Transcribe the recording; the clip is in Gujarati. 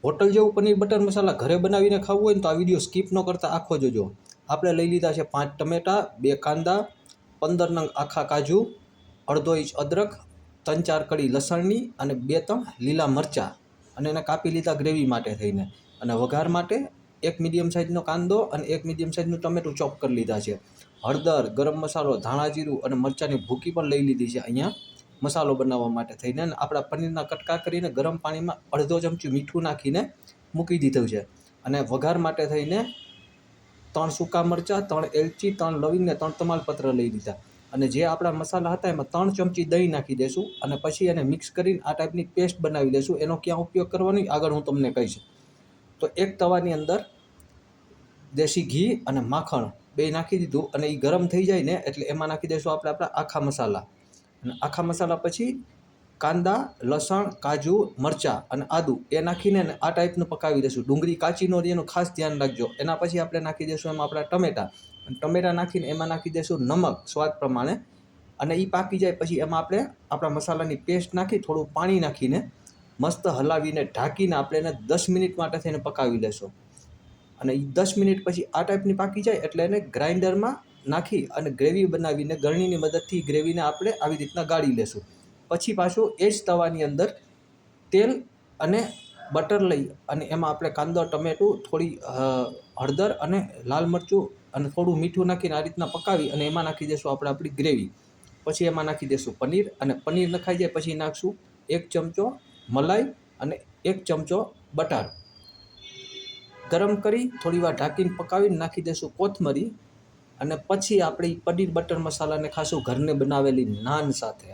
હોટલ જેવું પનીર બટર મસાલા ઘરે બનાવીને ખાવું હોય ને તો આ વિડીયો સ્કીપ ન કરતા આખો જોજો। આપણે લઈ લીધા છે 5 ટમેટા, 2 કાંદા, 15 નંગ આખા કાજુ, અડધો ઇંચ અદરક, 3-4 કળી લસણની અને 2-3 લીલા મરચાં અને એને કાપી લીધા ગ્રેવી માટે થઈને। અને વઘાર માટે એક મીડિયમ સાઇઝનો કાંદો અને એક મીડિયમ સાઇઝનું ટમેટું ચોપ કરી લીધા છે। હળદર, ગરમ મસાલો, ધાણા જીરું અને મરચાંની ભૂકી પણ લઈ લીધી છે અહીંયા મસાલો બનાવવા માટે થઈને। અને આપણા પનીરના કટકા કરીને ગરમ પાણીમાં અડધો ચમચી મીઠું નાખીને મૂકી દીધું છે। અને વઘાર માટે થઈને 3 સૂકા મરચાં, 3 એલચી, 3 લવિંગ ને 3 તમાલપત્ર લઈ લીધા। અને જે આપણા મસાલા હતા એમાં 3 ચમચી દહીં નાખી દઈશું અને પછી એને મિક્સ કરીને આ ટાઈપની પેસ્ટ બનાવી લઈશું। એનો ક્યાં ઉપયોગ કરવાનો આગળ હું તમને કહીશ। તો એક તવાની અંદર દેશી ઘી અને માખણ બે નાખી દીધું અને એ ગરમ થઈ જાય ને એટલે એમાં નાખી દઈશું આપણે આપણા આખા મસાલા। અને આખા મસાલા પછી કાંદા, લસણ, કાજુ, મરચાં અને આદું એ નાખીને આ ટાઈપનું પકાવી દઈશું। ડુંગળી કાચી ન રહે એનું ખાસ ધ્યાન રાખજો। એના પછી આપણે નાખી દઈશું એમાં આપણા ટમેટા, ટમેટા નાખીને એમાં નાખી દઈશું નમક સ્વાદ પ્રમાણે। અને એ પાકી જાય પછી એમાં આપણે આપણા મસાલાની પેસ્ટ નાખી થોડું પાણી નાખીને મસ્ત હલાવીને ઢાંકીને આપણે એને 10 મિનિટ માટે થઈને પકાવી લેશું। અને એ 10 મિનિટ પછી આ ટાઈપની પાકી જાય એટલે એને ગ્રાઇન્ડરમાં નાખી અને ગ્રેવી બનાવીને ગળણીની મદદથી ગ્રેવીને આપણે આવી રીતના ગાળી લેશું। પછી પાછું એ જ તવાની અંદર તેલ અને બટર લઈ અને એમાં આપણે કાંદો, ટમેટું, થોડી હળદર અને લાલ મરચું અને થોડું મીઠું નાખીને આ રીતના પકાવી અને એમાં નાખી દઈશું આપણે આપણી ગ્રેવી। પછી એમાં નાખી દઈશું પનીર અને પનીર નખાઈ જાય પછી નાખશું 1 ચમચો મલાઈ અને 1 ચમચો બટર। ગરમ કરી થોડી વાર ઢાંકીને પકાવીને નાખી દઈશું કોથમરી અને પછી આપણે પનીર બટર મસાલાને ખાશું ઘરને બનાવેલી નાન સાથે।